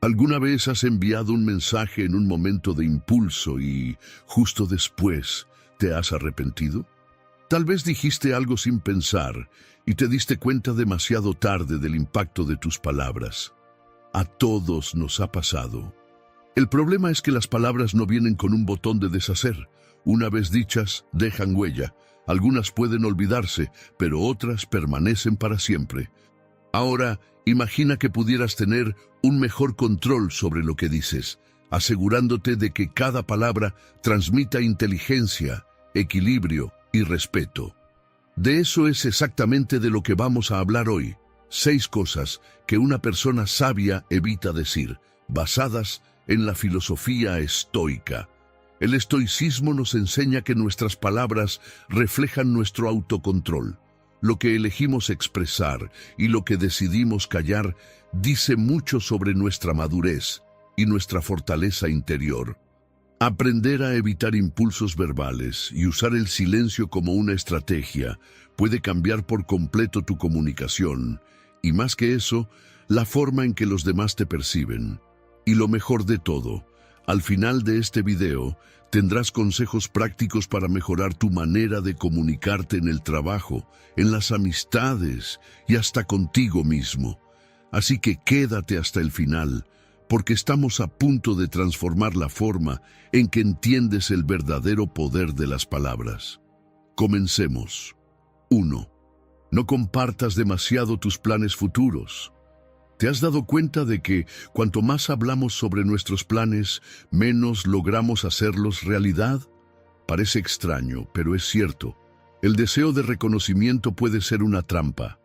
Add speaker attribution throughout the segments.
Speaker 1: ¿Alguna vez has enviado un mensaje en un momento de impulso y justo después te has arrepentido? Tal vez dijiste algo sin pensar y te diste cuenta demasiado tarde del impacto de tus palabras. A todos nos ha pasado. El problema es que las palabras no vienen con un botón de deshacer. Una vez dichas, dejan huella. Algunas pueden olvidarse, pero otras permanecen para siempre. Ahora, imagina que pudieras tener un mejor control sobre lo que dices, asegurándote de que cada palabra transmita inteligencia, equilibrio y respeto. De eso es exactamente de lo que vamos a hablar hoy. 6 cosas que una persona sabia evita decir, basadas en la filosofía estoica. El estoicismo nos enseña que nuestras palabras reflejan nuestro autocontrol. Lo que elegimos expresar y lo que decidimos callar dice mucho sobre nuestra madurez y nuestra fortaleza interior. Aprender a evitar impulsos verbales y usar el silencio como una estrategia puede cambiar por completo tu comunicación y, más que eso, la forma en que los demás te perciben. Y lo mejor de todo, al final de este video tendrás consejos prácticos para mejorar tu manera de comunicarte en el trabajo, en las amistades y hasta contigo mismo. Así que quédate hasta el final, porque estamos a punto de transformar la forma en que entiendes el verdadero poder de las palabras. Comencemos. 1. No compartas demasiado tus planes futuros. ¿Te has dado cuenta de que cuanto más hablamos sobre nuestros planes, menos logramos hacerlos realidad? Parece extraño, pero es cierto. El deseo de reconocimiento puede ser una trampa.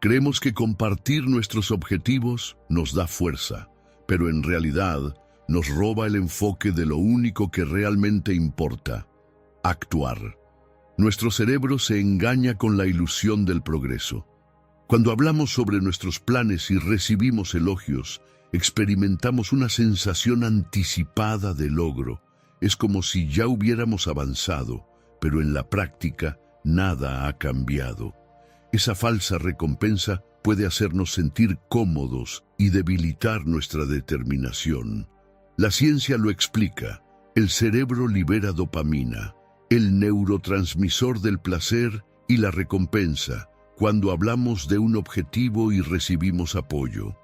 Speaker 1: Creemos que compartir nuestros objetivos nos da fuerza, pero en realidad nos roba el enfoque de lo único que realmente importa: actuar. Nuestro cerebro se engaña con la ilusión del progreso. Cuando hablamos sobre nuestros planes y recibimos elogios, experimentamos una sensación anticipada de logro. Es como si ya hubiéramos avanzado, pero en la práctica nada ha cambiado. Esa falsa recompensa puede hacernos sentir cómodos y debilitar nuestra determinación. La ciencia lo explica. El cerebro libera dopamina, el neurotransmisor del placer y la recompensa, cuando hablamos de un objetivo y recibimos apoyo.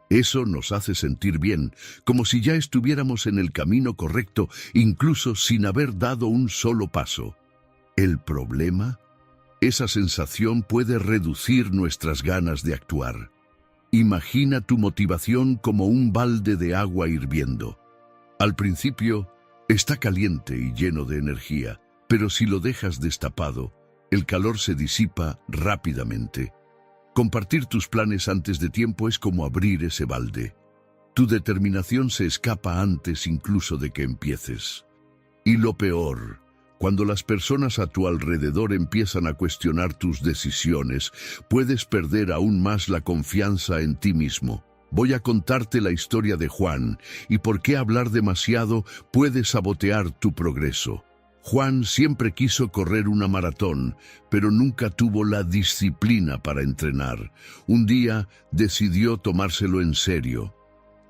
Speaker 1: Eso nos hace sentir bien, como si ya estuviéramos en el camino correcto, incluso sin haber dado un solo paso. ¿El problema? Esa sensación puede reducir nuestras ganas de actuar. Imagina tu motivación como un balde de agua hirviendo. Al principio, está caliente y lleno de energía, pero si lo dejas destapado, el calor se disipa rápidamente. Compartir tus planes antes de tiempo es como abrir ese balde. Tu determinación se escapa antes incluso de que empieces. Y lo peor, cuando las personas a tu alrededor empiezan a cuestionar tus decisiones, puedes perder aún más la confianza en ti mismo. Voy a contarte la historia de Juan y por qué hablar demasiado puede sabotear tu progreso. Juan siempre quiso correr una maratón, pero nunca tuvo la disciplina para entrenar. Un día decidió tomárselo en serio.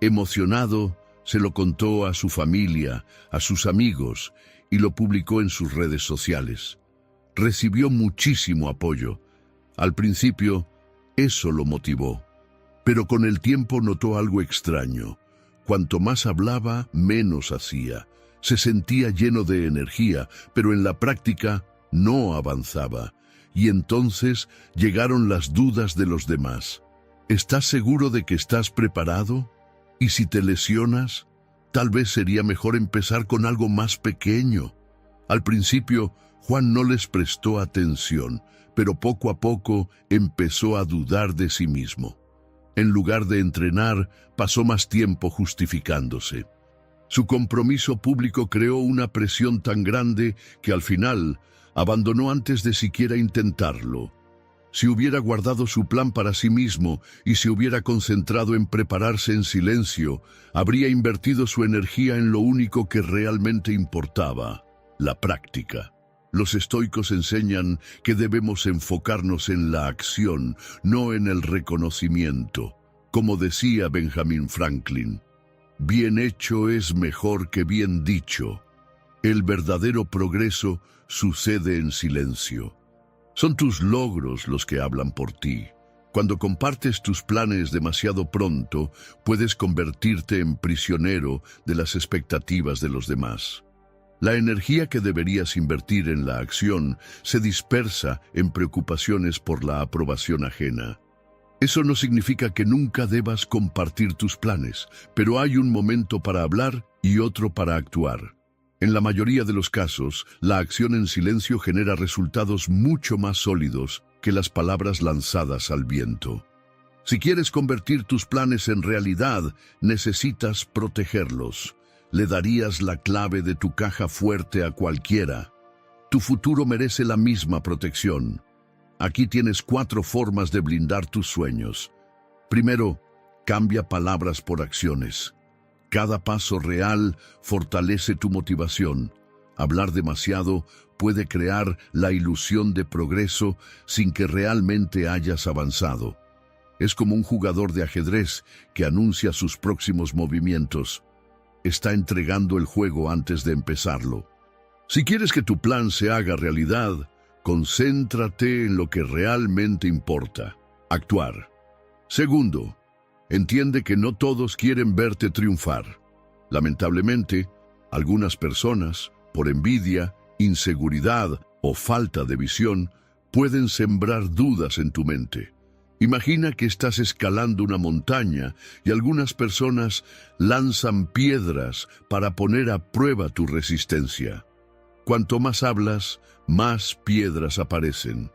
Speaker 1: Emocionado, se lo contó a su familia, a sus amigos, y lo publicó en sus redes sociales. Recibió muchísimo apoyo. Al principio, eso lo motivó. Pero con el tiempo notó algo extraño. Cuanto más hablaba, menos hacía. Se sentía lleno de energía, pero en la práctica no avanzaba. Y entonces llegaron las dudas de los demás. ¿Estás seguro de que estás preparado? ¿Y si te lesionas? Tal vez sería mejor empezar con algo más pequeño. Al principio, Juan no les prestó atención, pero poco a poco empezó a dudar de sí mismo. En lugar de entrenar, pasó más tiempo justificándose. Su compromiso público creó una presión tan grande que al final abandonó antes de siquiera intentarlo. Si hubiera guardado su plan para sí mismo y se hubiera concentrado en prepararse en silencio, habría invertido su energía en lo único que realmente importaba: la práctica. Los estoicos enseñan que debemos enfocarnos en la acción, no en el reconocimiento. Como decía Benjamin Franklin, Bien hecho es mejor que bien dicho. El verdadero progreso sucede en silencio. Son tus logros los que hablan por ti. Cuando compartes tus planes demasiado pronto, puedes convertirte en prisionero de las expectativas de los demás. La energía que deberías invertir en la acción se dispersa en preocupaciones por la aprobación ajena. Eso no significa que nunca debas compartir tus planes, pero hay un momento para hablar y otro para actuar. En la mayoría de los casos, la acción en silencio genera resultados mucho más sólidos que las palabras lanzadas al viento. Si quieres convertir tus planes en realidad, necesitas protegerlos. Le darías la clave de tu caja fuerte a cualquiera. Tu futuro merece la misma protección. Aquí tienes 4 formas de blindar tus sueños. Primero, cambia palabras por acciones. Cada paso real fortalece tu motivación. Hablar demasiado puede crear la ilusión de progreso sin que realmente hayas avanzado. Es como un jugador de ajedrez que anuncia sus próximos movimientos. Está entregando el juego antes de empezarlo. Si quieres que tu plan se haga realidad, concéntrate en lo que realmente importa: actuar. Segundo, entiende que no todos quieren verte triunfar. Lamentablemente, algunas personas, por envidia, inseguridad o falta de visión, pueden sembrar dudas en tu mente. Imagina que estás escalando una montaña y algunas personas lanzan piedras para poner a prueba tu resistencia. Cuanto más hablas, más piedras aparecen.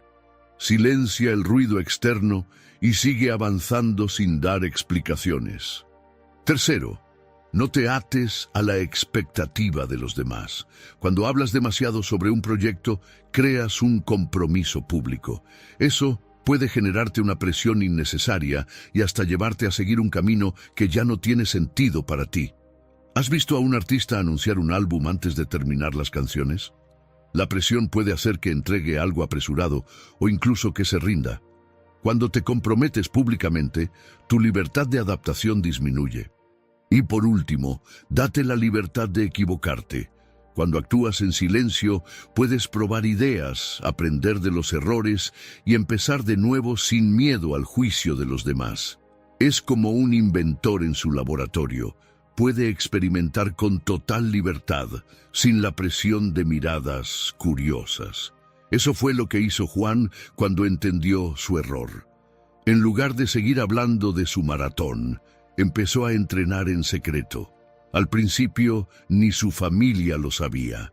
Speaker 1: Silencia el ruido externo y sigue avanzando sin dar explicaciones. Tercero, no te ates a la expectativa de los demás. Cuando hablas demasiado sobre un proyecto, creas un compromiso público. Eso puede generarte una presión innecesaria y hasta llevarte a seguir un camino que ya no tiene sentido para ti. ¿Has visto a un artista anunciar un álbum antes de terminar las canciones? La presión puede hacer que entregue algo apresurado o incluso que se rinda. Cuando te comprometes públicamente, tu libertad de adaptación disminuye. Y por último, date la libertad de equivocarte. Cuando actúas en silencio, puedes probar ideas, aprender de los errores y empezar de nuevo sin miedo al juicio de los demás. Es como un inventor en su laboratorio. Puede experimentar con total libertad, sin la presión de miradas curiosas. Eso fue lo que hizo Juan cuando entendió su error. En lugar de seguir hablando de su maratón, empezó a entrenar en secreto. Al principio, ni su familia lo sabía.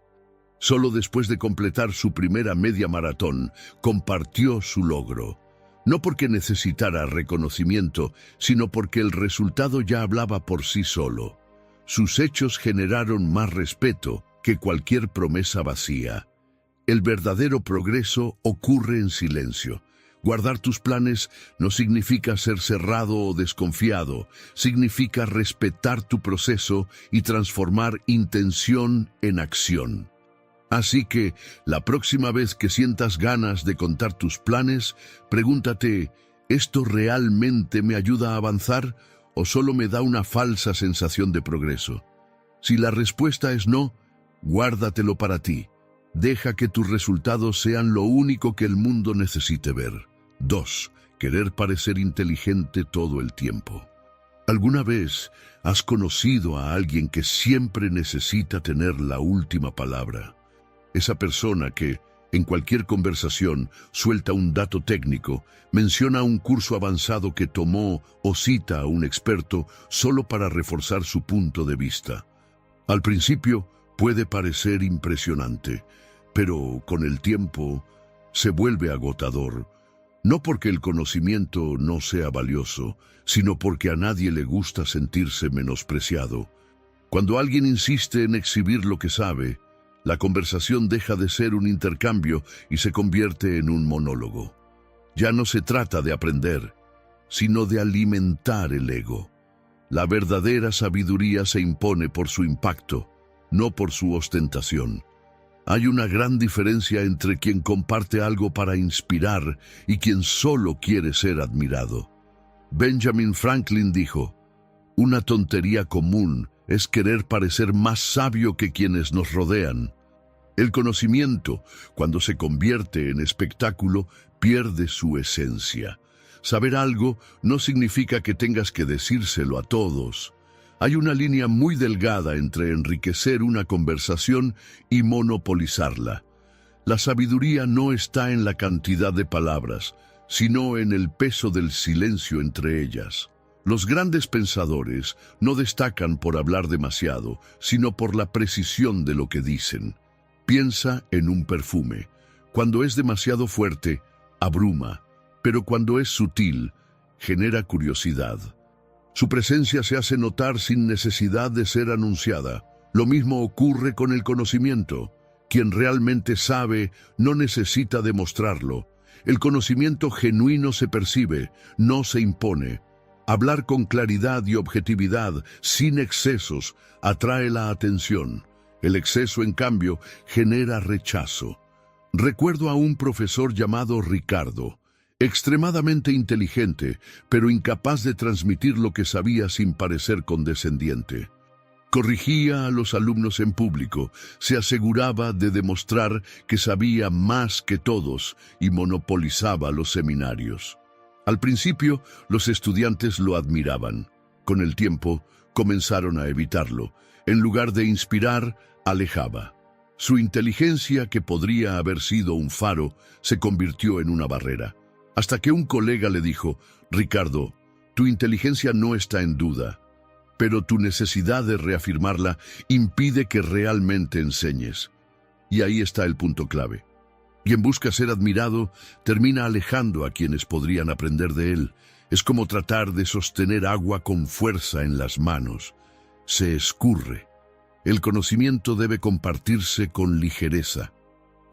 Speaker 1: Solo después de completar su primera media maratón, compartió su logro. No porque necesitara reconocimiento, sino porque el resultado ya hablaba por sí solo. Sus hechos generaron más respeto que cualquier promesa vacía. El verdadero progreso ocurre en silencio. Guardar tus planes no significa ser cerrado o desconfiado, significa respetar tu proceso y transformar intención en acción. Así que, la próxima vez que sientas ganas de contar tus planes, pregúntate, ¿esto realmente me ayuda a avanzar o solo me da una falsa sensación de progreso? Si la respuesta es no, guárdatelo para ti. Deja que tus resultados sean lo único que el mundo necesite ver. 2. Querer parecer inteligente todo el tiempo. ¿Alguna vez has conocido a alguien que siempre necesita tener la última palabra? Esa persona que, en cualquier conversación, suelta un dato técnico, menciona un curso avanzado que tomó o cita a un experto solo para reforzar su punto de vista. Al principio puede parecer impresionante, pero con el tiempo se vuelve agotador. No porque el conocimiento no sea valioso, sino porque a nadie le gusta sentirse menospreciado. Cuando alguien insiste en exhibir lo que sabe, la conversación deja de ser un intercambio y se convierte en un monólogo. Ya no se trata de aprender, sino de alimentar el ego. La verdadera sabiduría se impone por su impacto, no por su ostentación. Hay una gran diferencia entre quien comparte algo para inspirar y quien solo quiere ser admirado. Benjamin Franklin dijo, Una tontería común es querer parecer más sabio que quienes nos rodean. El conocimiento, cuando se convierte en espectáculo, pierde su esencia. Saber algo no significa que tengas que decírselo a todos. Hay una línea muy delgada entre enriquecer una conversación y monopolizarla. La sabiduría no está en la cantidad de palabras, sino en el peso del silencio entre ellas. Los grandes pensadores no destacan por hablar demasiado, sino por la precisión de lo que dicen. Piensa en un perfume. Cuando es demasiado fuerte, abruma, pero cuando es sutil, genera curiosidad. Su presencia se hace notar sin necesidad de ser anunciada. Lo mismo ocurre con el conocimiento. Quien realmente sabe no necesita demostrarlo. El conocimiento genuino se percibe, no se impone. Hablar con claridad y objetividad, sin excesos, atrae la atención. El exceso, en cambio, genera rechazo. Recuerdo a un profesor llamado Ricardo, extremadamente inteligente, pero incapaz de transmitir lo que sabía sin parecer condescendiente. Corrigía a los alumnos en público, se aseguraba de demostrar que sabía más que todos y monopolizaba los seminarios. Al principio, los estudiantes lo admiraban. Con el tiempo, comenzaron a evitarlo. En lugar de inspirar, alejaba. Su inteligencia, que podría haber sido un faro, se convirtió en una barrera. Hasta que un colega le dijo: «Ricardo, tu inteligencia no está en duda, pero tu necesidad de reafirmarla impide que realmente enseñes». Y ahí está el punto clave. Quien busca ser admirado termina alejando a quienes podrían aprender de él. Es como tratar de sostener agua con fuerza en las manos. Se escurre. El conocimiento debe compartirse con ligereza.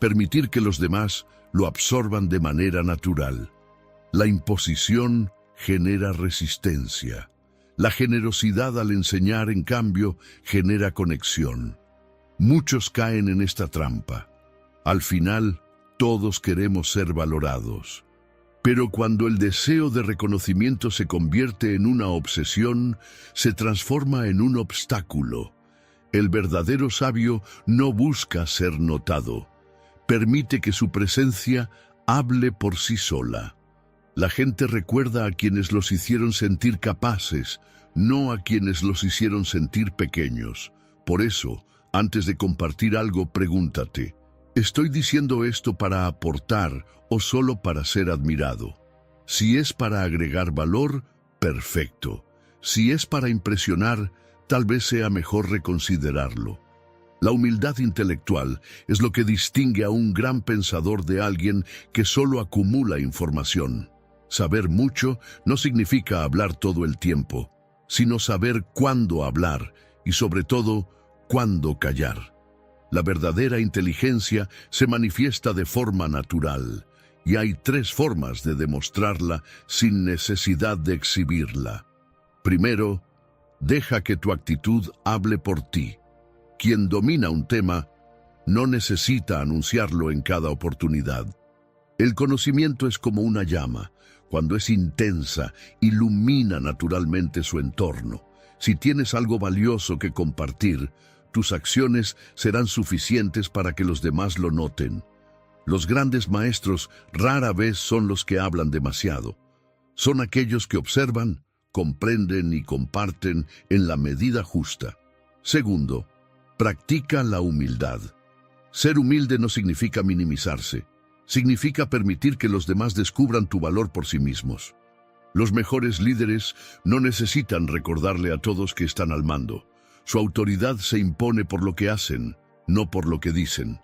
Speaker 1: Permitir que los demás lo absorban de manera natural. La imposición genera resistencia. La generosidad al enseñar, en cambio, genera conexión. Muchos caen en esta trampa. Al final, todos queremos ser valorados. Pero cuando el deseo de reconocimiento se convierte en una obsesión, se transforma en un obstáculo. El verdadero sabio no busca ser notado. Permite que su presencia hable por sí sola. La gente recuerda a quienes los hicieron sentir capaces, no a quienes los hicieron sentir pequeños. Por eso, antes de compartir algo, pregúntate: ¿estoy diciendo esto para aportar o solo para ser admirado? Si es para agregar valor, perfecto. Si es para impresionar, tal vez sea mejor reconsiderarlo. La humildad intelectual es lo que distingue a un gran pensador de alguien que solo acumula información. Saber mucho no significa hablar todo el tiempo, sino saber cuándo hablar y, sobre todo, cuándo callar. La verdadera inteligencia se manifiesta de forma natural, y hay 3 formas de demostrarla sin necesidad de exhibirla. Primero, deja que tu actitud hable por ti. Quien domina un tema no necesita anunciarlo en cada oportunidad. El conocimiento es como una llama. Cuando es intensa, ilumina naturalmente su entorno. Si tienes algo valioso que compartir, tus acciones serán suficientes para que los demás lo noten. Los grandes maestros rara vez son los que hablan demasiado. Son aquellos que observan, comprenden y comparten en la medida justa. Segundo, practica la humildad. Ser humilde no significa minimizarse. Significa permitir que los demás descubran tu valor por sí mismos. Los mejores líderes no necesitan recordarle a todos que están al mando. Su autoridad se impone por lo que hacen, no por lo que dicen.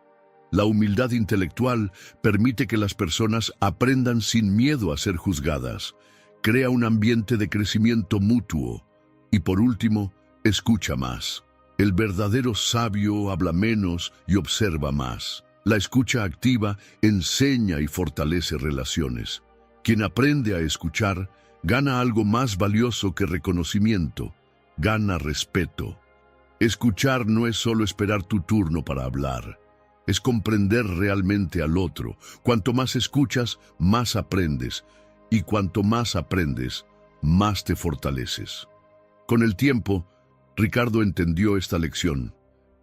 Speaker 1: La humildad intelectual permite que las personas aprendan sin miedo a ser juzgadas. Crea un ambiente de crecimiento mutuo. Y por último, escucha más. El verdadero sabio habla menos y observa más. La escucha activa enseña y fortalece relaciones. Quien aprende a escuchar gana algo más valioso que reconocimiento. Gana respeto. Escuchar no es solo esperar tu turno para hablar. Es comprender realmente al otro. Cuanto más escuchas, más aprendes. Y cuanto más aprendes, más te fortaleces. Con el tiempo, Ricardo entendió esta lección.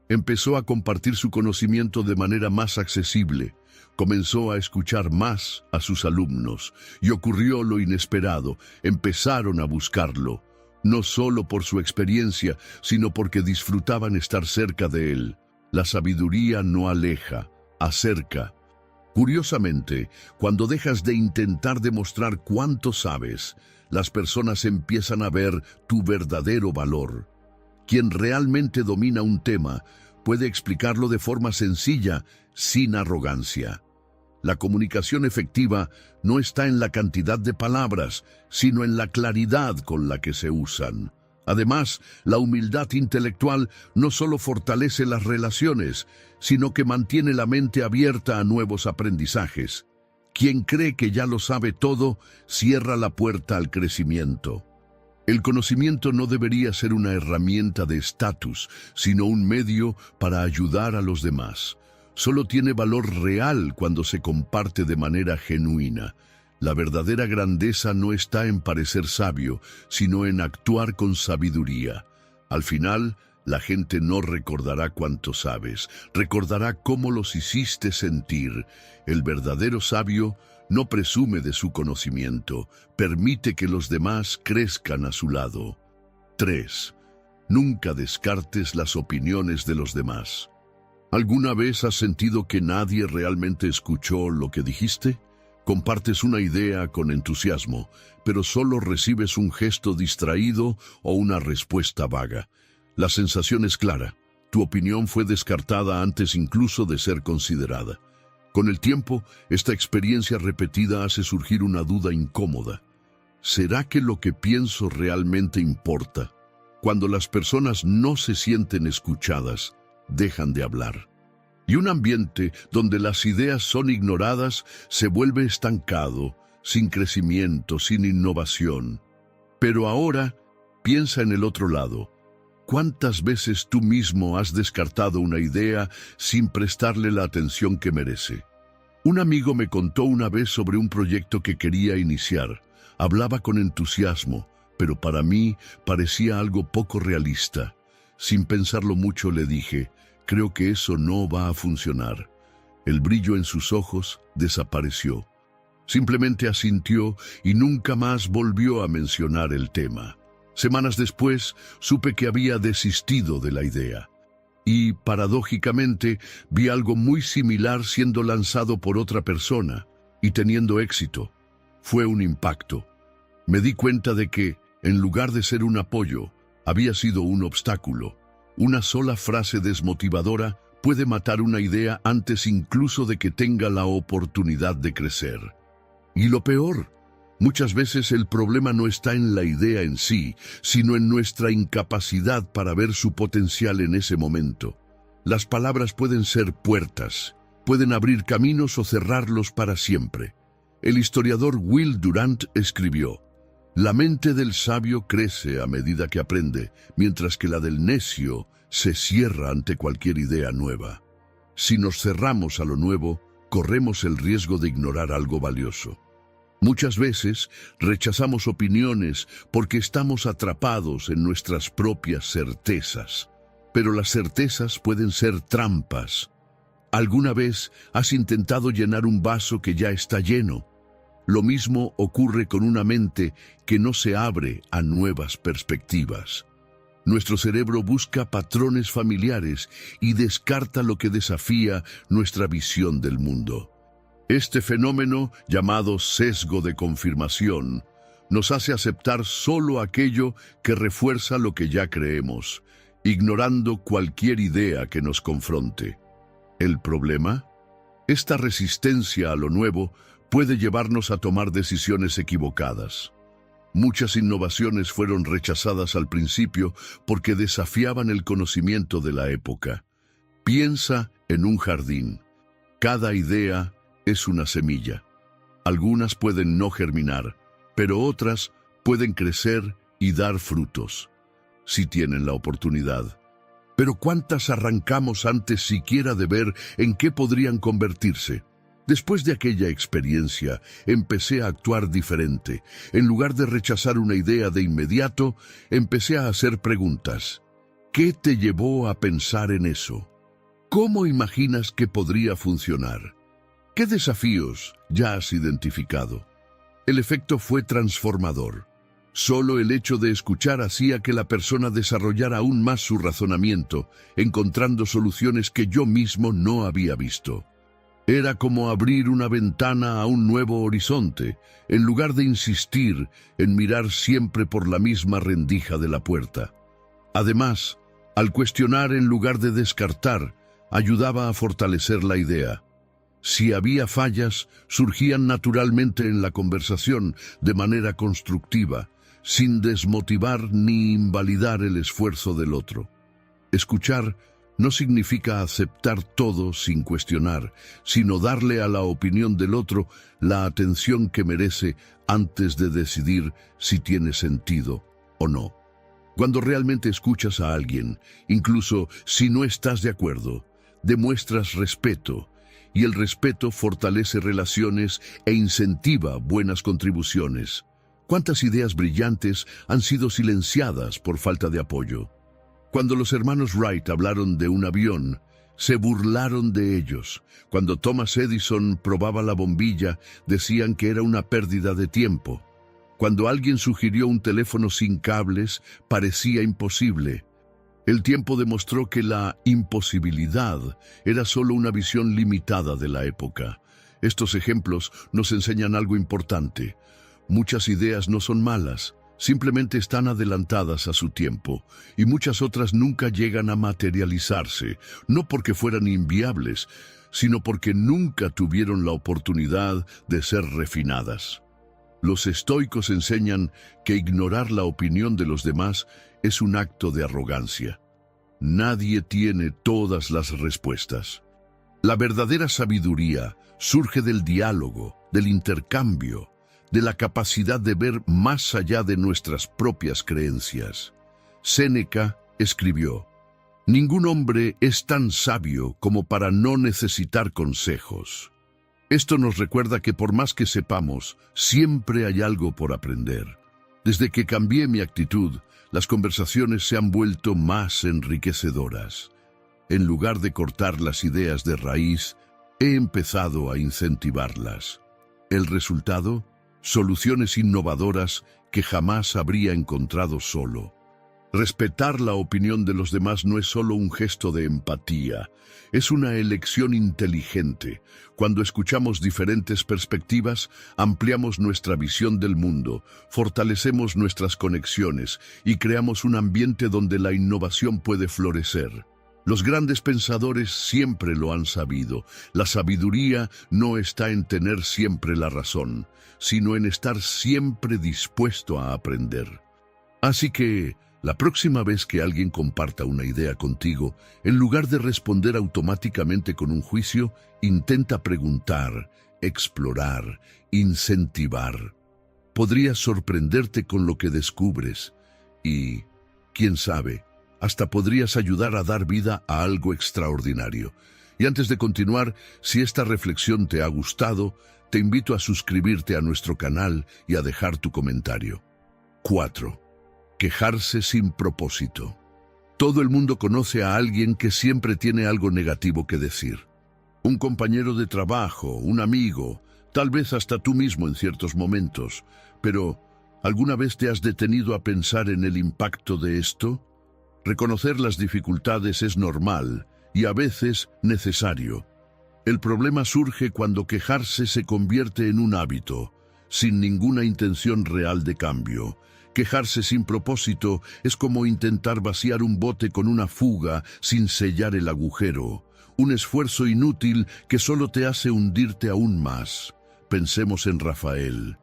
Speaker 1: Empezó a compartir su conocimiento de manera más accesible, comenzó a escuchar más a sus alumnos y ocurrió lo inesperado, empezaron a buscarlo, no solo por su experiencia, sino porque disfrutaban estar cerca de él. La sabiduría no aleja, acerca. Curiosamente, cuando dejas de intentar demostrar cuánto sabes, las personas empiezan a ver tu verdadero valor. Quien realmente domina un tema puede explicarlo de forma sencilla, sin arrogancia. La comunicación efectiva no está en la cantidad de palabras, sino en la claridad con la que se usan. Además, la humildad intelectual no solo fortalece las relaciones, sino que mantiene la mente abierta a nuevos aprendizajes. Quien cree que ya lo sabe todo, cierra la puerta al crecimiento. El conocimiento no debería ser una herramienta de estatus, sino un medio para ayudar a los demás. Solo tiene valor real cuando se comparte de manera genuina. La verdadera grandeza no está en parecer sabio, sino en actuar con sabiduría. Al final, la gente no recordará cuánto sabes, recordará cómo los hiciste sentir. El verdadero sabio no presume de su conocimiento, permite que los demás crezcan a su lado. 3. Nunca descartes las opiniones de los demás. ¿Alguna vez has sentido que nadie realmente escuchó lo que dijiste? Compartes una idea con entusiasmo, pero solo recibes un gesto distraído o una respuesta vaga. La sensación es clara. Tu opinión fue descartada antes incluso de ser considerada. Con el tiempo, esta experiencia repetida hace surgir una duda incómoda. ¿Será que lo que pienso realmente importa? Cuando las personas no se sienten escuchadas, dejan de hablar. Y un ambiente donde las ideas son ignoradas se vuelve estancado, sin crecimiento, sin innovación. Pero ahora, piensa en el otro lado. ¿Cuántas veces tú mismo has descartado una idea sin prestarle la atención que merece? Un amigo me contó una vez sobre un proyecto que quería iniciar. Hablaba con entusiasmo, pero para mí parecía algo poco realista. Sin pensarlo mucho le dije, creo que eso no va a funcionar. El brillo en sus ojos desapareció. Simplemente asintió y nunca más volvió a mencionar el tema. Semanas después, supe que había desistido de la idea. Y, paradójicamente, vi algo muy similar siendo lanzado por otra persona y teniendo éxito. Fue un impacto. Me di cuenta de que, en lugar de ser un apoyo, había sido un obstáculo. Una sola frase desmotivadora puede matar una idea antes incluso de que tenga la oportunidad de crecer. Y lo peor, muchas veces el problema no está en la idea en sí, sino en nuestra incapacidad para ver su potencial en ese momento. Las palabras pueden ser puertas, pueden abrir caminos o cerrarlos para siempre. El historiador Will Durant escribió, «La mente del sabio crece a medida que aprende, mientras que la del necio se cierra ante cualquier idea nueva. Si nos cerramos a lo nuevo, corremos el riesgo de ignorar algo valioso». Muchas veces rechazamos opiniones porque estamos atrapados en nuestras propias certezas. Pero las certezas pueden ser trampas. ¿Alguna vez has intentado llenar un vaso que ya está lleno? Lo mismo ocurre con una mente que no se abre a nuevas perspectivas. Nuestro cerebro busca patrones familiares y descarta lo que desafía nuestra visión del mundo. Este fenómeno, llamado sesgo de confirmación, nos hace aceptar solo aquello que refuerza lo que ya creemos, ignorando cualquier idea que nos confronte. ¿El problema? Esta resistencia a lo nuevo puede llevarnos a tomar decisiones equivocadas. Muchas innovaciones fueron rechazadas al principio porque desafiaban el conocimiento de la época. Piensa en un jardín. Cada idea es una semilla. Algunas pueden no germinar, pero otras pueden crecer y dar frutos, si tienen la oportunidad. Pero ¿cuántas arrancamos antes siquiera de ver en qué podrían convertirse? Después de aquella experiencia, empecé a actuar diferente. En lugar de rechazar una idea de inmediato, empecé a hacer preguntas. ¿Qué te llevó a pensar en eso? ¿Cómo imaginas que podría funcionar? ¿Qué desafíos ya has identificado? El efecto fue transformador. Solo el hecho de escuchar hacía que la persona desarrollara aún más su razonamiento, encontrando soluciones que yo mismo no había visto. Era como abrir una ventana a un nuevo horizonte, en lugar de insistir en mirar siempre por la misma rendija de la puerta. Además, al cuestionar en lugar de descartar, ayudaba a fortalecer la idea. Si había fallas, surgían naturalmente en la conversación de manera constructiva, sin desmotivar ni invalidar el esfuerzo del otro. Escuchar no significa aceptar todo sin cuestionar, sino darle a la opinión del otro la atención que merece antes de decidir si tiene sentido o no. Cuando realmente escuchas a alguien, incluso si no estás de acuerdo, demuestras respeto, y el respeto fortalece relaciones e incentiva buenas contribuciones. ¿Cuántas ideas brillantes han sido silenciadas por falta de apoyo? Cuando los hermanos Wright hablaron de un avión, se burlaron de ellos. Cuando Thomas Edison probaba la bombilla, decían que era una pérdida de tiempo. Cuando alguien sugirió un teléfono sin cables, parecía imposible. El tiempo demostró que la imposibilidad era solo una visión limitada de la época. Estos ejemplos nos enseñan algo importante. Muchas ideas no son malas. Simplemente están adelantadas a su tiempo, y muchas otras nunca llegan a materializarse, no porque fueran inviables, sino porque nunca tuvieron la oportunidad de ser refinadas. Los estoicos enseñan que ignorar la opinión de los demás es un acto de arrogancia. Nadie tiene todas las respuestas. La verdadera sabiduría surge del diálogo, del intercambio, de la capacidad de ver más allá de nuestras propias creencias. Séneca escribió: «Ningún hombre es tan sabio como para no necesitar consejos». Esto nos recuerda que por más que sepamos, siempre hay algo por aprender. Desde que cambié mi actitud, las conversaciones se han vuelto más enriquecedoras. En lugar de cortar las ideas de raíz, he empezado a incentivarlas. ¿El resultado? Soluciones innovadoras que jamás habría encontrado solo. Respetar la opinión de los demás no es solo un gesto de empatía, es una elección inteligente. Cuando escuchamos diferentes perspectivas, ampliamos nuestra visión del mundo, fortalecemos nuestras conexiones y creamos un ambiente donde la innovación puede florecer. Los grandes pensadores siempre lo han sabido. La sabiduría no está en tener siempre la razón, sino en estar siempre dispuesto a aprender. Así que, la próxima vez que alguien comparta una idea contigo, en lugar de responder automáticamente con un juicio, intenta preguntar, explorar, incentivar. Podrías sorprenderte con lo que descubres y, quién sabe, hasta podrías ayudar a dar vida a algo extraordinario. Y antes de continuar, si esta reflexión te ha gustado, te invito a suscribirte a nuestro canal y a dejar tu comentario. 4. Quejarse sin propósito. Todo el mundo conoce a alguien que siempre tiene algo negativo que decir. Un compañero de trabajo, un amigo, tal vez hasta tú mismo en ciertos momentos. Pero, ¿alguna vez te has detenido a pensar en el impacto de esto? Reconocer las dificultades es normal y a veces necesario. El problema surge cuando quejarse se convierte en un hábito, sin ninguna intención real de cambio. Quejarse sin propósito es como intentar vaciar un bote con una fuga sin sellar el agujero. Un esfuerzo inútil que solo te hace hundirte aún más. Pensemos en Rafael.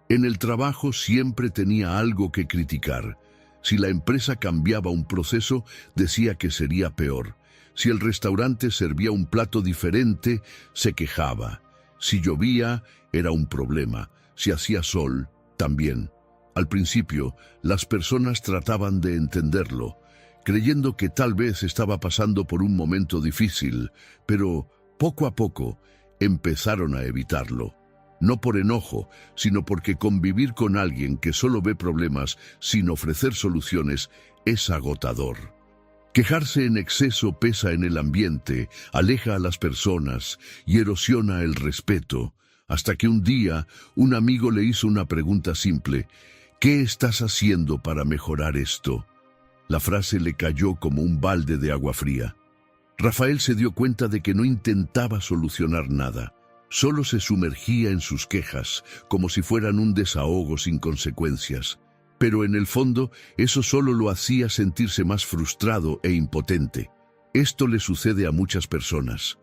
Speaker 1: En el trabajo siempre tenía algo que criticar. Si la empresa cambiaba un proceso, decía que sería peor. Si el restaurante servía un plato diferente, se quejaba. Si llovía, era un problema. Si hacía sol, también. Al principio, las personas trataban de entenderlo, creyendo que tal vez estaba pasando por un momento difícil, pero poco a poco empezaron a evitarlo. No por enojo, sino porque convivir con alguien que solo ve problemas sin ofrecer soluciones es agotador. Quejarse en exceso pesa en el ambiente, aleja a las personas y erosiona el respeto, hasta que un día un amigo le hizo una pregunta simple: ¿qué estás haciendo para mejorar esto? La frase le cayó como un balde de agua fría. Rafael se dio cuenta de que no intentaba solucionar nada, solo se sumergía en sus quejas, como si fueran un desahogo sin consecuencias. Pero en el fondo, eso solo lo hacía sentirse más frustrado e impotente. Esto le sucede a muchas personas.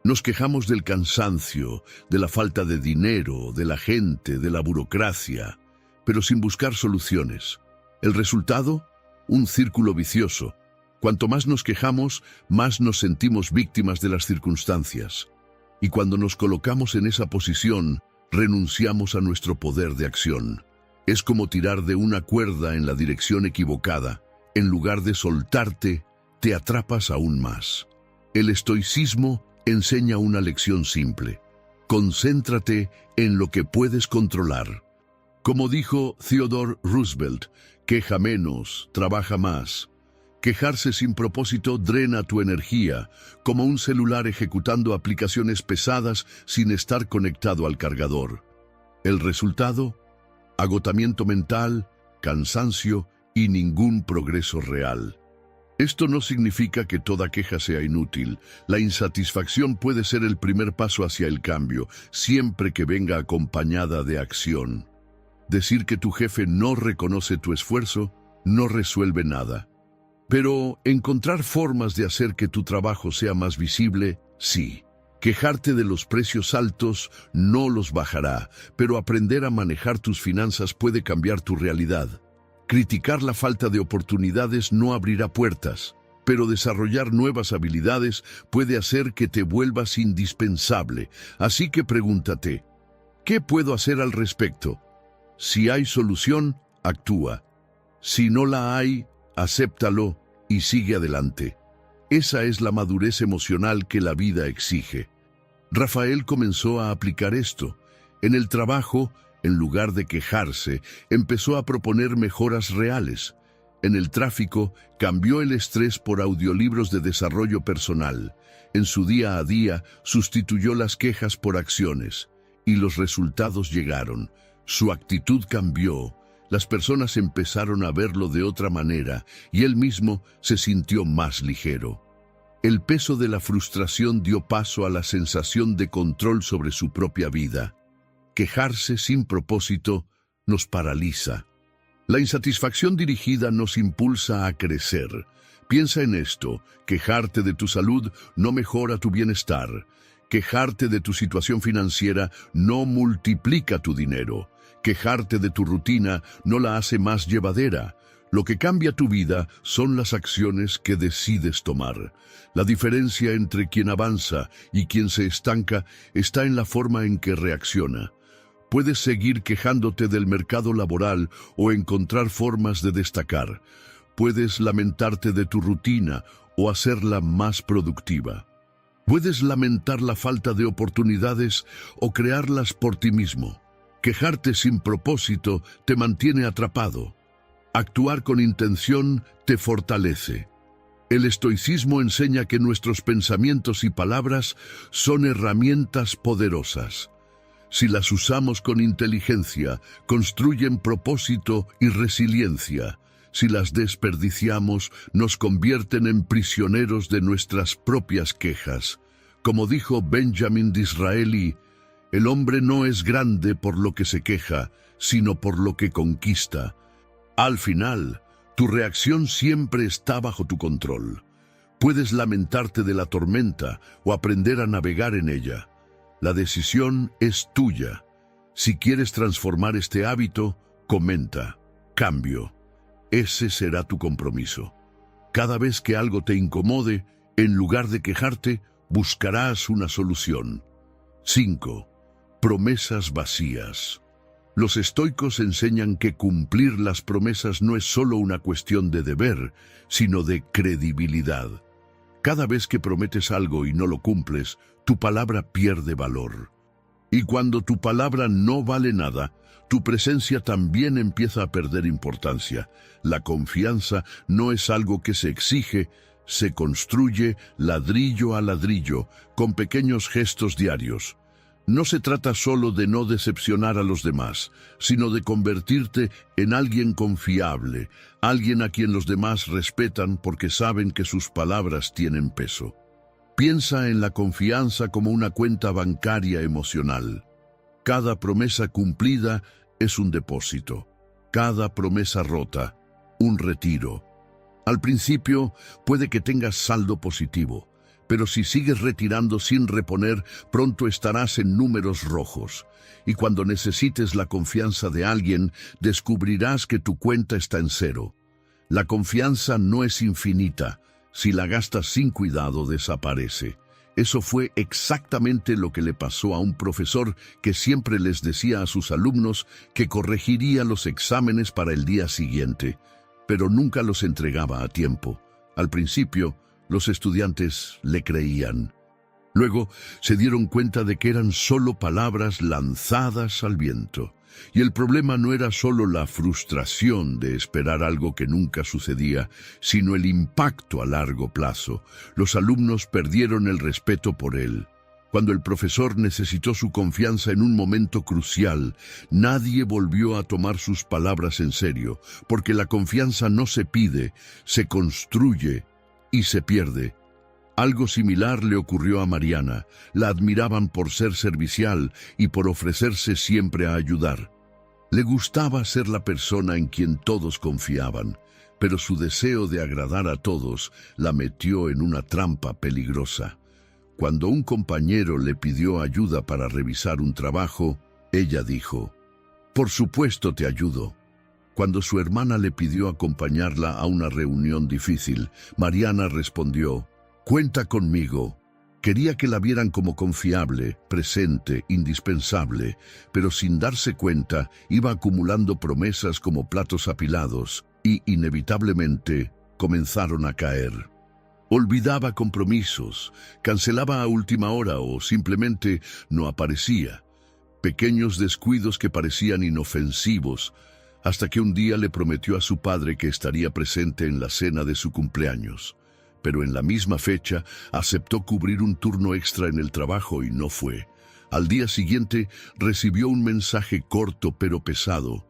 Speaker 1: Nos quejamos del cansancio, de la falta de dinero, de la gente, de la burocracia, pero sin buscar soluciones. ¿El resultado? Un círculo vicioso. Cuanto más nos quejamos, más nos sentimos víctimas de las circunstancias. Y cuando nos colocamos en esa posición, renunciamos a nuestro poder de acción. Es como tirar de una cuerda en la dirección equivocada. En lugar de soltarte, te atrapas aún más. El estoicismo enseña una lección simple: concéntrate en lo que puedes controlar. Como dijo Theodore Roosevelt, queja menos, trabaja más. Quejarse sin propósito drena tu energía, como un celular ejecutando aplicaciones pesadas sin estar conectado al cargador. El resultado: agotamiento mental, cansancio y ningún progreso real. Esto no significa que toda queja sea inútil. La insatisfacción puede ser el primer paso hacia el cambio, siempre que venga acompañada de acción. Decir que tu jefe no reconoce tu esfuerzo no resuelve nada. Pero encontrar formas de hacer que tu trabajo sea más visible, sí. Quejarte de los precios altos no los bajará, pero aprender a manejar tus finanzas puede cambiar tu realidad. Criticar la falta de oportunidades no abrirá puertas, pero desarrollar nuevas habilidades puede hacer que te vuelvas indispensable. Así que pregúntate: ¿qué puedo hacer al respecto? Si hay solución, actúa. Si no la hay, acéptalo y sigue adelante. Esa es la madurez emocional que la vida exige. Rafael comenzó a aplicar esto. En el trabajo, en lugar de quejarse, empezó a proponer mejoras reales. En el tráfico, cambió el estrés por audiolibros de desarrollo personal. En su día a día, sustituyó las quejas por acciones. Y los resultados llegaron. Su actitud cambió. Las personas empezaron a verlo de otra manera y él mismo se sintió más ligero. El peso de la frustración dio paso a la sensación de control sobre su propia vida. Quejarse sin propósito nos paraliza. La insatisfacción dirigida nos impulsa a crecer. Piensa en esto: quejarte de tu salud no mejora tu bienestar. Quejarte de tu situación financiera no multiplica tu dinero. Quejarte de tu rutina no la hace más llevadera. Lo que cambia tu vida son las acciones que decides tomar. La diferencia entre quien avanza y quien se estanca está en la forma en que reacciona. Puedes seguir quejándote del mercado laboral o encontrar formas de destacar. Puedes lamentarte de tu rutina o hacerla más productiva. Puedes lamentar la falta de oportunidades o crearlas por ti mismo. Quejarte sin propósito te mantiene atrapado. Actuar con intención te fortalece. El estoicismo enseña que nuestros pensamientos y palabras son herramientas poderosas. Si las usamos con inteligencia, construyen propósito y resiliencia. Si las desperdiciamos, nos convierten en prisioneros de nuestras propias quejas. Como dijo Benjamin Disraeli, el hombre no es grande por lo que se queja, sino por lo que conquista. Al final, tu reacción siempre está bajo tu control. Puedes lamentarte de la tormenta o aprender a navegar en ella. La decisión es tuya. Si quieres transformar este hábito, comenta: cambio. Ese será tu compromiso. Cada vez que algo te incomode, en lugar de quejarte, buscarás una solución. 5. Promesas vacías. Los estoicos enseñan que cumplir las promesas no es solo una cuestión de deber, sino de credibilidad. Cada vez que prometes algo y no lo cumples, tu palabra pierde valor. Y cuando tu palabra no vale nada, tu presencia también empieza a perder importancia. La confianza no es algo que se exige, se construye ladrillo a ladrillo, con pequeños gestos diarios. No se trata solo de no decepcionar a los demás, sino de convertirte en alguien confiable, alguien a quien los demás respetan porque saben que sus palabras tienen peso. Piensa en la confianza como una cuenta bancaria emocional. Cada promesa cumplida es un depósito. Cada promesa rota, un retiro. Al principio puede que tengas saldo positivo, pero si sigues retirando sin reponer, pronto estarás en números rojos. Y cuando necesites la confianza de alguien, descubrirás que tu cuenta está en cero. La confianza no es infinita. Si la gastas sin cuidado, desaparece. Eso fue exactamente lo que le pasó a un profesor que siempre les decía a sus alumnos que corregiría los exámenes para el día siguiente, pero nunca los entregaba a tiempo. Al principio, los estudiantes le creían. Luego se dieron cuenta de que eran solo palabras lanzadas al viento. Y el problema no era solo la frustración de esperar algo que nunca sucedía, sino el impacto a largo plazo. Los alumnos perdieron el respeto por él. Cuando el profesor necesitó su confianza en un momento crucial, nadie volvió a tomar sus palabras en serio, porque la confianza no se pide, se construye y se pierde. Algo similar le ocurrió a Mariana. La admiraban por ser servicial y por ofrecerse siempre a ayudar. Le gustaba ser la persona en quien todos confiaban, pero su deseo de agradar a todos la metió en una trampa peligrosa. Cuando un compañero le pidió ayuda para revisar un trabajo, ella dijo: «Por supuesto te ayudo». Cuando su hermana le pidió acompañarla a una reunión difícil, Mariana respondió: «Cuenta conmigo». Quería que la vieran como confiable, presente, indispensable, pero sin darse cuenta iba acumulando promesas como platos apilados y, inevitablemente, comenzaron a caer. Olvidaba compromisos, cancelaba a última hora o simplemente no aparecía. Pequeños descuidos que parecían inofensivos, hasta que un día le prometió a su padre que estaría presente en la cena de su cumpleaños. Pero en la misma fecha aceptó cubrir un turno extra en el trabajo y no fue. Al día siguiente recibió un mensaje corto pero pesado.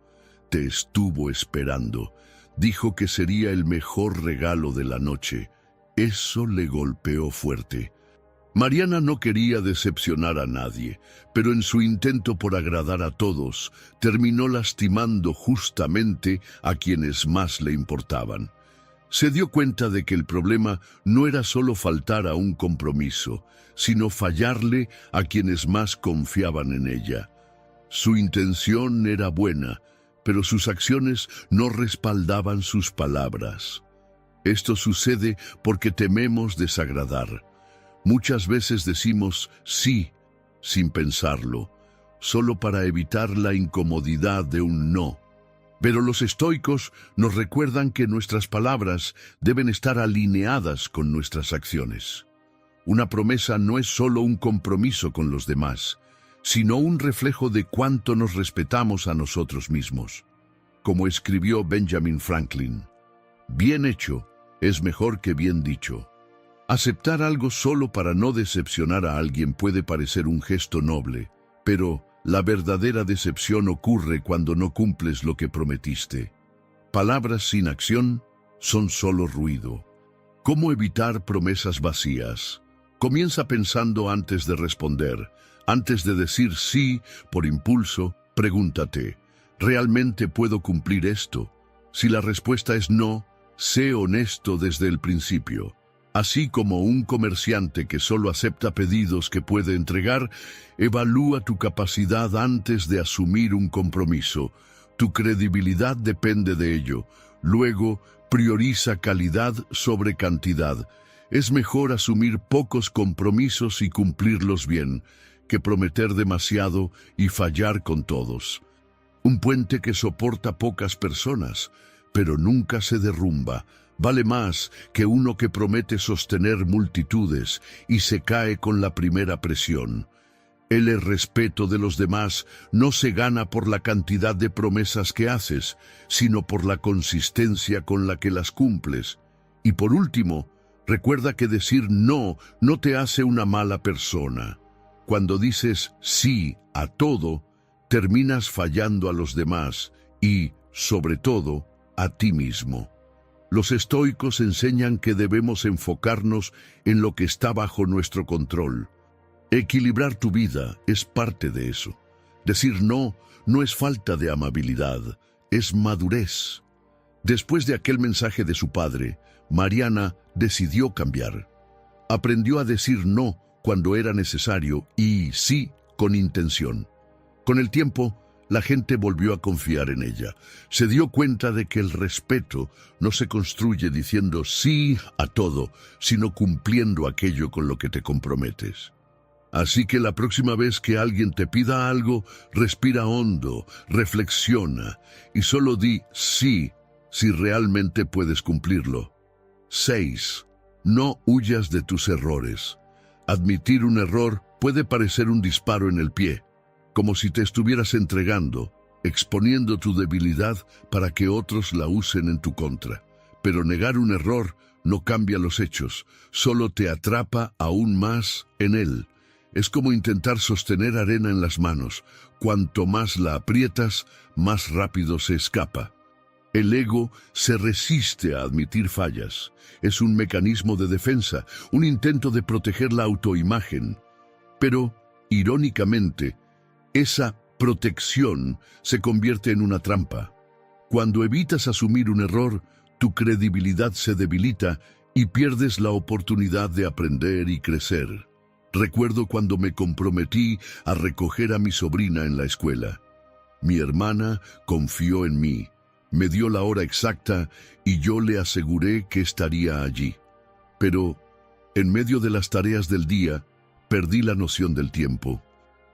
Speaker 1: «Te estuvo esperando. Dijo que sería el mejor regalo de la noche». Eso le golpeó fuerte. Mariana no quería decepcionar a nadie, pero en su intento por agradar a todos, terminó lastimando justamente a quienes más le importaban. Se dio cuenta de que el problema no era solo faltar a un compromiso, sino fallarle a quienes más confiaban en ella. Su intención era buena, pero sus acciones no respaldaban sus palabras. Esto sucede porque tememos desagradar. Muchas veces decimos sí sin pensarlo, solo para evitar la incomodidad de un no. Pero los estoicos nos recuerdan que nuestras palabras deben estar alineadas con nuestras acciones. Una promesa no es solo un compromiso con los demás, sino un reflejo de cuánto nos respetamos a nosotros mismos. Como escribió Benjamin Franklin, «Bien hecho es mejor que bien dicho». Aceptar algo solo para no decepcionar a alguien puede parecer un gesto noble, pero la verdadera decepción ocurre cuando no cumples lo que prometiste. Palabras sin acción son solo ruido. ¿Cómo evitar promesas vacías? Comienza pensando antes de responder. Antes de decir sí por impulso, pregúntate: ¿realmente puedo cumplir esto? Si la respuesta es no, sé honesto desde el principio. Así como un comerciante que solo acepta pedidos que puede entregar, evalúa tu capacidad antes de asumir un compromiso. Tu credibilidad depende de ello. Luego, prioriza calidad sobre cantidad. Es mejor asumir pocos compromisos y cumplirlos bien, que prometer demasiado y fallar con todos. Un puente que soporta pocas personas, pero nunca se derrumba, vale más que uno que promete sostener multitudes y se cae con la primera presión. El respeto de los demás no se gana por la cantidad de promesas que haces, sino por la consistencia con la que las cumples. Y por último, recuerda que decir no no te hace una mala persona. Cuando dices sí a todo, terminas fallando a los demás y, sobre todo, a ti mismo. Los estoicos enseñan que debemos enfocarnos en lo que está bajo nuestro control. Equilibrar tu vida es parte de eso. Decir no no es falta de amabilidad, es madurez. Después de aquel mensaje de su padre, Mariana decidió cambiar. Aprendió a decir no cuando era necesario y sí con intención. Con el tiempo, la gente volvió a confiar en ella. Se dio cuenta de que el respeto no se construye diciendo sí a todo, sino cumpliendo aquello con lo que te comprometes. Así que la próxima vez que alguien te pida algo, respira hondo, reflexiona y solo di sí si realmente puedes cumplirlo. 6. No huyas de tus errores. Admitir un error puede parecer un disparo en el pie, como si te estuvieras entregando, exponiendo tu debilidad para que otros la usen en tu contra. Pero negar un error no cambia los hechos, solo te atrapa aún más en él. Es como intentar sostener arena en las manos. Cuanto más la aprietas, más rápido se escapa. El ego se resiste a admitir fallas. Es un mecanismo de defensa, un intento de proteger la autoimagen. Pero, irónicamente, esa protección se convierte en una trampa. Cuando evitas asumir un error, tu credibilidad se debilita y pierdes la oportunidad de aprender y crecer. Recuerdo cuando me comprometí a recoger a mi sobrina en la escuela. Mi hermana confió en mí, me dio la hora exacta y yo le aseguré que estaría allí. Pero, en medio de las tareas del día, perdí la noción del tiempo.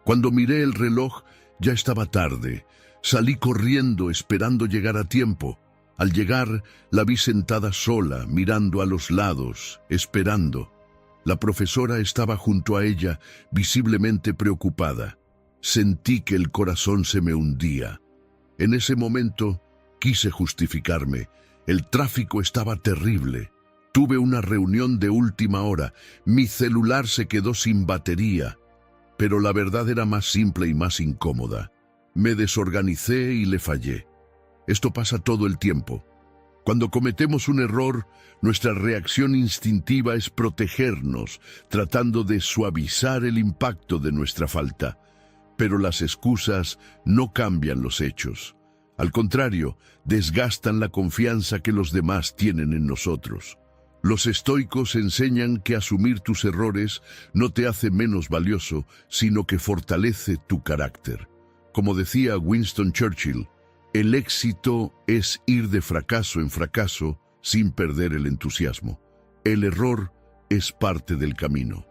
Speaker 1: Cuando miré el reloj, ya estaba tarde. Salí corriendo esperando llegar a tiempo. Al llegar, la vi sentada sola, mirando a los lados, esperando. La profesora estaba junto a ella, visiblemente preocupada. Sentí que el corazón se me hundía. En ese momento, quise justificarme. El tráfico estaba terrible. Tuve una reunión de última hora. Mi celular se quedó sin batería. Pero la verdad era más simple y más incómoda. Me desorganicé y le fallé. Esto pasa todo el tiempo. Cuando cometemos un error, nuestra reacción instintiva es protegernos, tratando de suavizar el impacto de nuestra falta. Pero las excusas no cambian los hechos. Al contrario, desgastan la confianza que los demás tienen en nosotros. Los estoicos enseñan que asumir tus errores no te hace menos valioso, sino que fortalece tu carácter. Como decía Winston Churchill, el éxito es ir de fracaso en fracaso sin perder el entusiasmo. El error es parte del camino.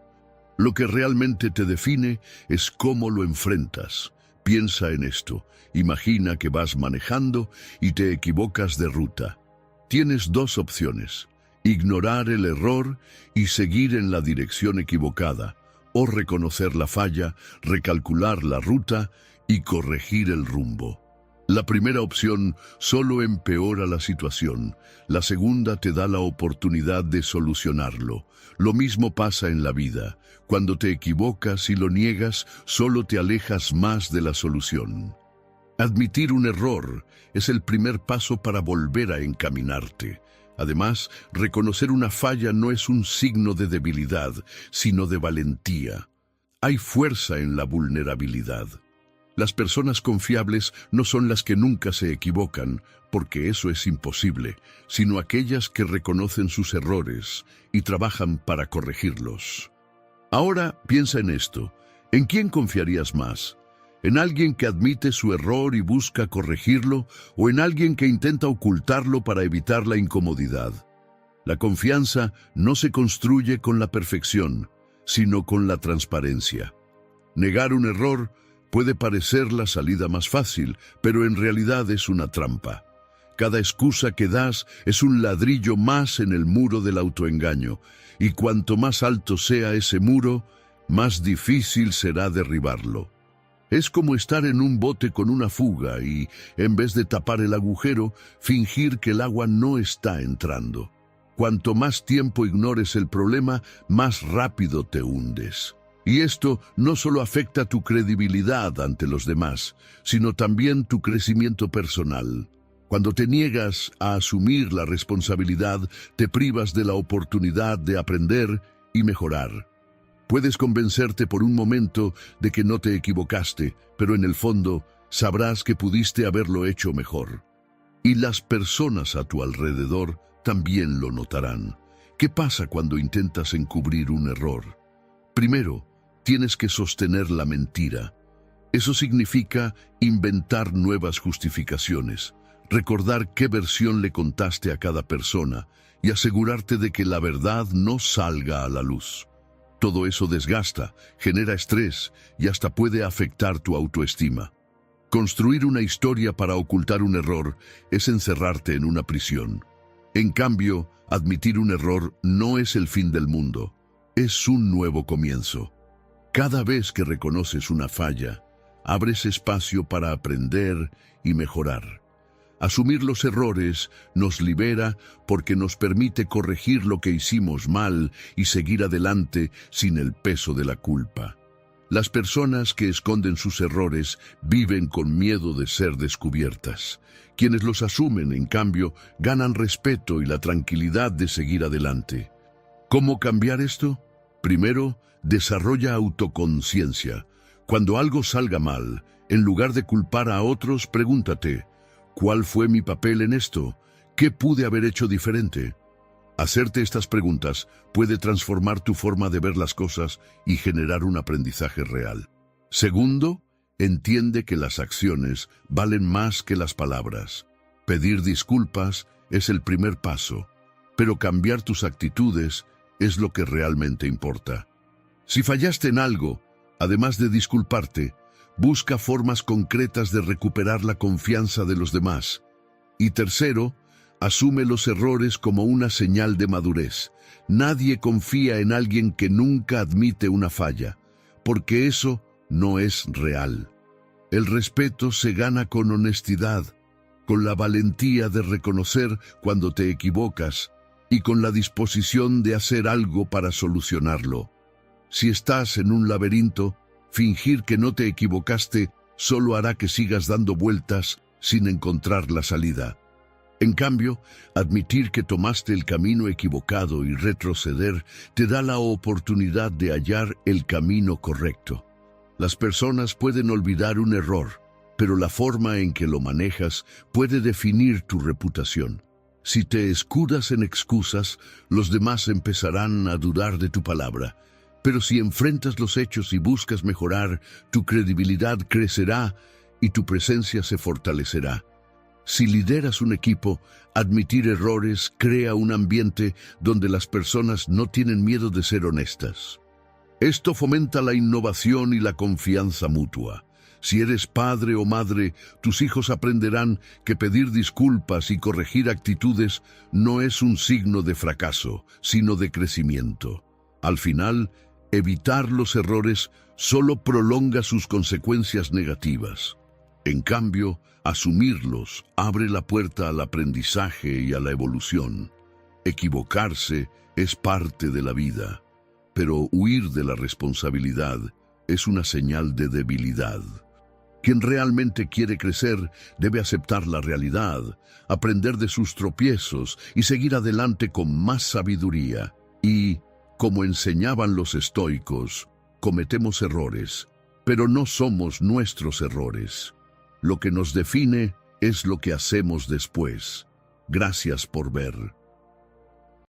Speaker 1: Lo que realmente te define es cómo lo enfrentas. Piensa en esto. Imagina que vas manejando y te equivocas de ruta. Tienes dos opciones: ignorar el error y seguir en la dirección equivocada, o reconocer la falla, recalcular la ruta y corregir el rumbo. La primera opción solo empeora la situación. La segunda te da la oportunidad de solucionarlo. Lo mismo pasa en la vida. Cuando te equivocas y lo niegas, solo te alejas más de la solución. Admitir un error es el primer paso para volver a encaminarte. Además, reconocer una falla no es un signo de debilidad, sino de valentía. Hay fuerza en la vulnerabilidad. Las personas confiables no son las que nunca se equivocan, porque eso es imposible, sino aquellas que reconocen sus errores y trabajan para corregirlos. Ahora piensa en esto. ¿En quién confiarías más? ¿En alguien que admite su error y busca corregirlo, o en alguien que intenta ocultarlo para evitar la incomodidad? La confianza no se construye con la perfección, sino con la transparencia. Negar un error puede parecer la salida más fácil, pero en realidad es una trampa. Cada excusa que das es un ladrillo más en el muro del autoengaño, y cuanto más alto sea ese muro, más difícil será derribarlo. Es como estar en un bote con una fuga y, en vez de tapar el agujero, fingir que el agua no está entrando. Cuanto más tiempo ignores el problema, más rápido te hundes. Y esto no solo afecta tu credibilidad ante los demás, sino también tu crecimiento personal. Cuando te niegas a asumir la responsabilidad, te privas de la oportunidad de aprender y mejorar. Puedes convencerte por un momento de que no te equivocaste, pero en el fondo sabrás que pudiste haberlo hecho mejor. Y las personas a tu alrededor también lo notarán. ¿Qué pasa cuando intentas encubrir un error? Primero, tienes que sostener la mentira. Eso significa inventar nuevas justificaciones, recordar qué versión le contaste a cada persona y asegurarte de que la verdad no salga a la luz. Todo eso desgasta, genera estrés y hasta puede afectar tu autoestima. Construir una historia para ocultar un error es encerrarte en una prisión. En cambio, admitir un error no es el fin del mundo, es un nuevo comienzo. Cada vez que reconoces una falla, abres espacio para aprender y mejorar. Asumir los errores nos libera porque nos permite corregir lo que hicimos mal y seguir adelante sin el peso de la culpa. Las personas que esconden sus errores viven con miedo de ser descubiertas. Quienes los asumen, en cambio, ganan respeto y la tranquilidad de seguir adelante. ¿Cómo cambiar esto? Primero, desarrolla autoconciencia. Cuando algo salga mal, en lugar de culpar a otros, pregúntate: ¿cuál fue mi papel en esto? ¿Qué pude haber hecho diferente? Hacerte estas preguntas puede transformar tu forma de ver las cosas y generar un aprendizaje real. Segundo, entiende que las acciones valen más que las palabras. Pedir disculpas es el primer paso, pero cambiar tus actitudes es lo que realmente importa. Si fallaste en algo, además de disculparte, busca formas concretas de recuperar la confianza de los demás. Y tercero, asume los errores como una señal de madurez. Nadie confía en alguien que nunca admite una falla, porque eso no es real. El respeto se gana con honestidad, con la valentía de reconocer cuando te equivocas y con la disposición de hacer algo para solucionarlo. Si estás en un laberinto, fingir que no te equivocaste solo hará que sigas dando vueltas sin encontrar la salida. En cambio, admitir que tomaste el camino equivocado y retroceder te da la oportunidad de hallar el camino correcto. Las personas pueden olvidar un error, pero la forma en que lo manejas puede definir tu reputación. Si te escudas en excusas, los demás empezarán a dudar de tu palabra. Pero si enfrentas los hechos y buscas mejorar, tu credibilidad crecerá y tu presencia se fortalecerá. Si lideras un equipo, admitir errores crea un ambiente donde las personas no tienen miedo de ser honestas. Esto fomenta la innovación y la confianza mutua. Si eres padre o madre, tus hijos aprenderán que pedir disculpas y corregir actitudes no es un signo de fracaso, sino de crecimiento. Al final, evitar los errores solo prolonga sus consecuencias negativas. En cambio, asumirlos abre la puerta al aprendizaje y a la evolución. Equivocarse es parte de la vida, pero huir de la responsabilidad es una señal de debilidad. Quien realmente quiere crecer debe aceptar la realidad, aprender de sus tropiezos y seguir adelante con más sabiduría. Y, como enseñaban los estoicos, cometemos errores, pero no somos nuestros errores. Lo que nos define es lo que hacemos después. Gracias por ver.